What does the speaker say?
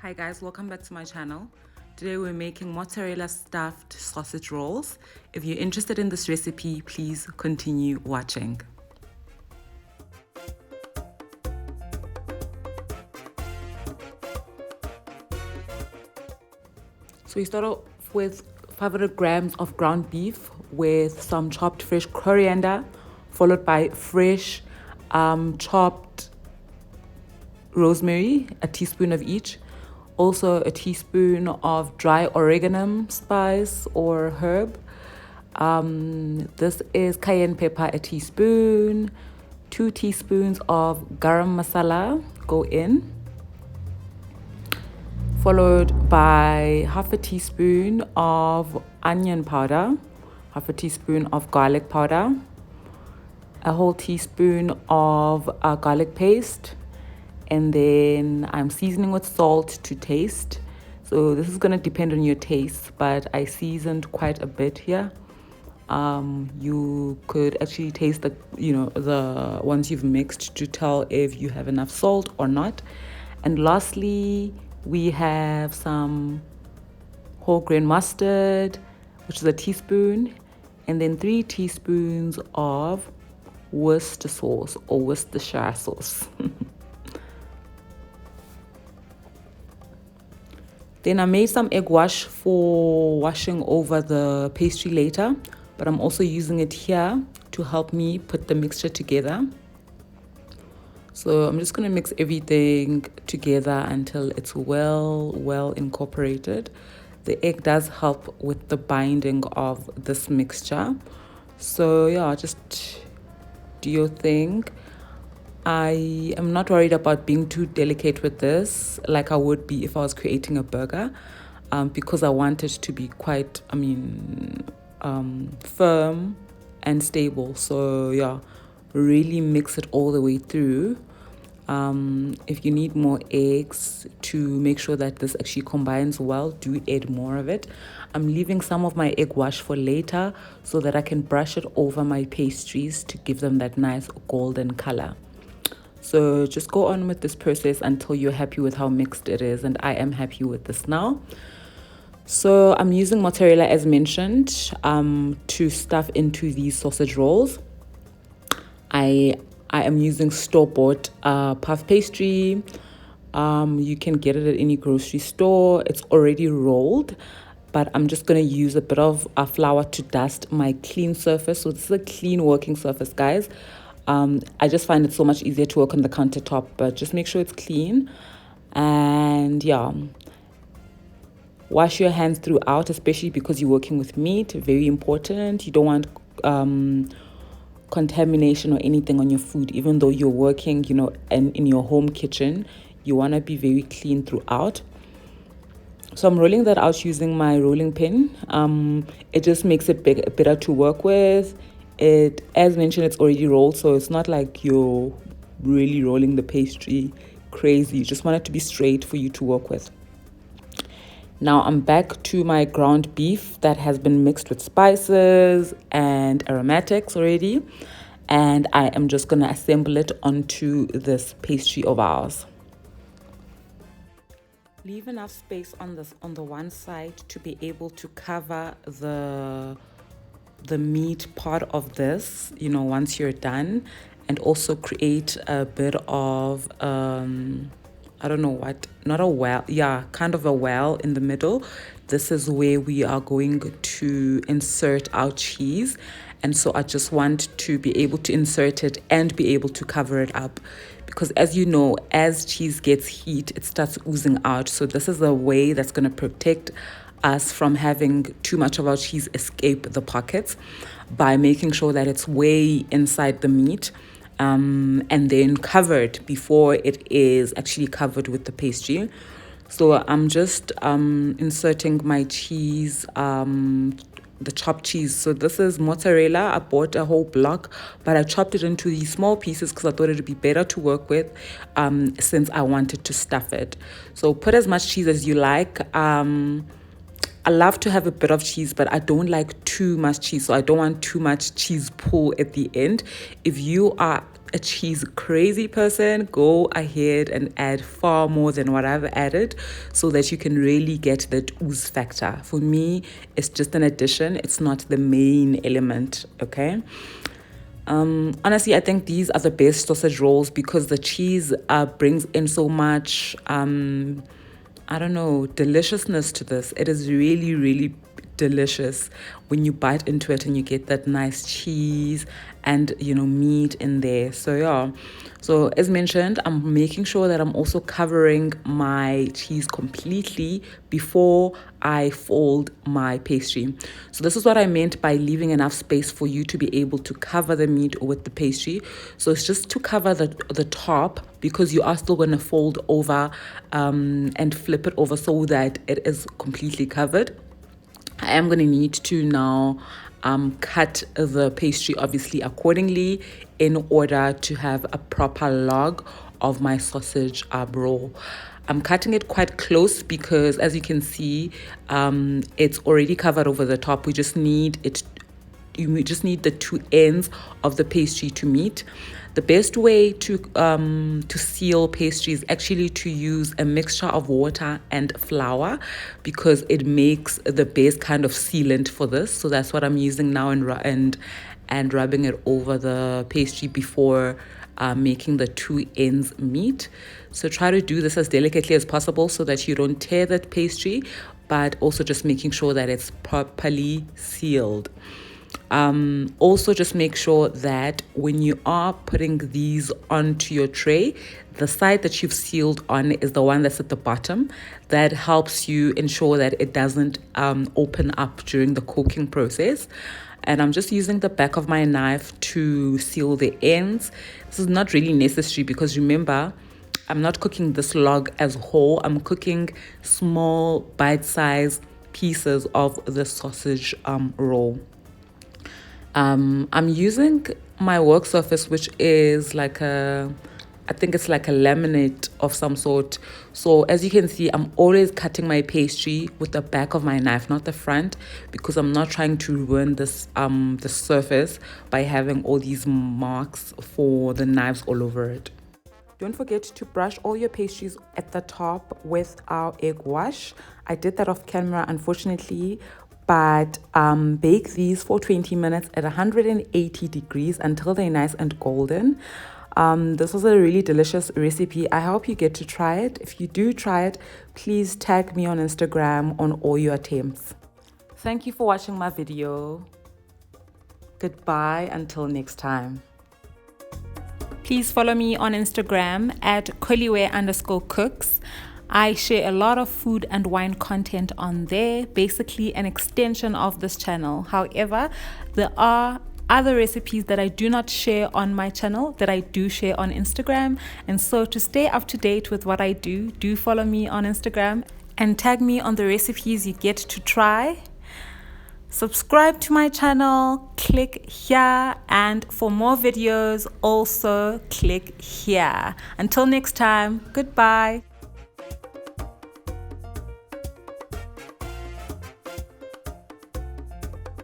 Hi guys, welcome back to my channel. Today we're making mozzarella stuffed sausage rolls. If you're interested in this recipe, please continue watching. So we start off with 500 grams of ground beef with some chopped fresh coriander, followed by fresh chopped rosemary, a teaspoon of each. Also a teaspoon of dry origanum spice or herb. This is cayenne pepper, a teaspoon. 2 teaspoons of garam masala go in, followed by half a teaspoon of onion powder, half a teaspoon of garlic powder, a whole teaspoon of garlic paste, and then I'm seasoning with salt to taste. So this is going to depend on your taste, but I seasoned quite a bit here. You could actually taste the ones you've mixed to tell if you have enough salt or not. And lastly, we have some whole grain mustard, which is a teaspoon, and then 3 teaspoons of Worcester sauce or Worcestershire sauce. Then I made some egg wash for washing over the pastry later, but I'm also using it here to help me put the mixture together. So I'm just going to mix everything together until it's well incorporated. The egg does help with the binding of this mixture. So yeah, just do your thing. I am not worried about being too delicate with this like I would be if I was creating a burger, because I want it to be quite, firm and stable. So yeah, really mix it all the way through. If you need more eggs to make sure that this actually combines well, do add more of it. I'm leaving some of my egg wash for later so that I can brush it over my pastries to give them that nice golden color. So just go on with this process until you're happy with how mixed it is, and I am happy with this now. So I'm using mozzarella as mentioned to stuff into these sausage rolls. I am using store-bought puff pastry. You can get it at any grocery store. It's already rolled, but I'm just going to use a bit of flour to dust my clean surface. So this is a clean working surface, guys. I just find it so much easier to work on the countertop, but just make sure it's clean. And yeah, wash your hands throughout, especially because you're working with meat. Very important. You don't want contamination or anything on your food, even though you're working, in your home kitchen. You want to be very clean throughout. So I'm rolling that out using my rolling pin. It just makes it better to work with. It, as mentioned, it's already rolled, so it's not like you're really rolling the pastry crazy. You just want it to be straight for you to work with. Now I'm back to my ground beef that has been mixed with spices and aromatics already, and I am just going to assemble it onto this pastry of ours. Leave enough space on the one side to be able to cover the meat part of this, once you're done, and also create a bit of I don't know what, not a well, yeah, kind of a well in the middle. This is where we are going to insert our cheese, and so I just want to be able to insert it and be able to cover it up, because as you know, as cheese gets heat, it starts oozing out. So this is a way that's going to protect us from having too much of our cheese escape the pockets by making sure that it's way inside the meat, and then covered before it is actually covered with the pastry. So I'm just inserting my cheese, the chopped cheese. So this is mozzarella. I bought a whole block, but I chopped it into these small pieces because I thought it would be better to work with, since I wanted to stuff it. So put as much cheese as you like. I love to have a bit of cheese, but I don't like too much cheese, so I don't want too much cheese pull at the end. If you are a cheese crazy person, go ahead and add far more than what I've added so that you can really get that ooze factor. For me, it's just an addition, it's not the main element, okay? Honestly, I think these are the best sausage rolls because the cheese brings in so much, I don't know, deliciousness to this. It is really, really delicious when you bite into it and you get that nice cheese and, you know, meat in there. So yeah, so as mentioned, I'm making sure that I'm also covering my cheese completely before I fold my pastry. So this is what I meant by leaving enough space for you to be able to cover the meat with the pastry. So it's just to cover the top, because you are still going to fold over and flip it over so that it is completely covered. I am going to need to now cut the pastry obviously accordingly in order to have a proper log of my sausage roll. I'm cutting it quite close because, as you can see, it's already covered over the top. We just need it. You just need the two ends of the pastry to meet. The best way to seal pastry is actually to use a mixture of water and flour, because it makes the best kind of sealant for this. So that's what I'm using now, and rubbing it over the pastry before making the two ends meet. So try to do this as delicately as possible so that you don't tear that pastry, but also just making sure that it's properly sealed. Also just make sure that when you are putting these onto your tray, the side that you've sealed on is the one that's at the bottom. That helps you ensure that it doesn't open up during the cooking process. And I'm just using the back of my knife to seal the ends. This is not really necessary because remember, I'm not cooking this log as whole. I'm cooking small bite-sized pieces of the sausage roll. I'm using my work surface, which is like I think it's like a laminate of some sort. So as you can see, I'm always cutting my pastry with the back of my knife, not the front, because I'm not trying to ruin this the surface by having all these marks for the knives all over it. Don't forget to brush all your pastries at the top with our egg wash. I did that off camera, unfortunately, but bake these for 20 minutes at 180 degrees until they're nice and golden. This was a really delicious recipe. I hope you get to try it. If you do try it, please tag me on Instagram on all your attempts. Thank you for watching my video. Goodbye until next time. Please follow me on Instagram at Kholiwe_cooks. I share a lot of food and wine content on there, basically an extension of this channel. However, there are other recipes that I do not share on my channel that I do share on Instagram. And so to stay up to date with what I do follow me on Instagram and tag me on the recipes you get to try. Subscribe to my channel, click here, and for more videos, also click here. Until next time, goodbye.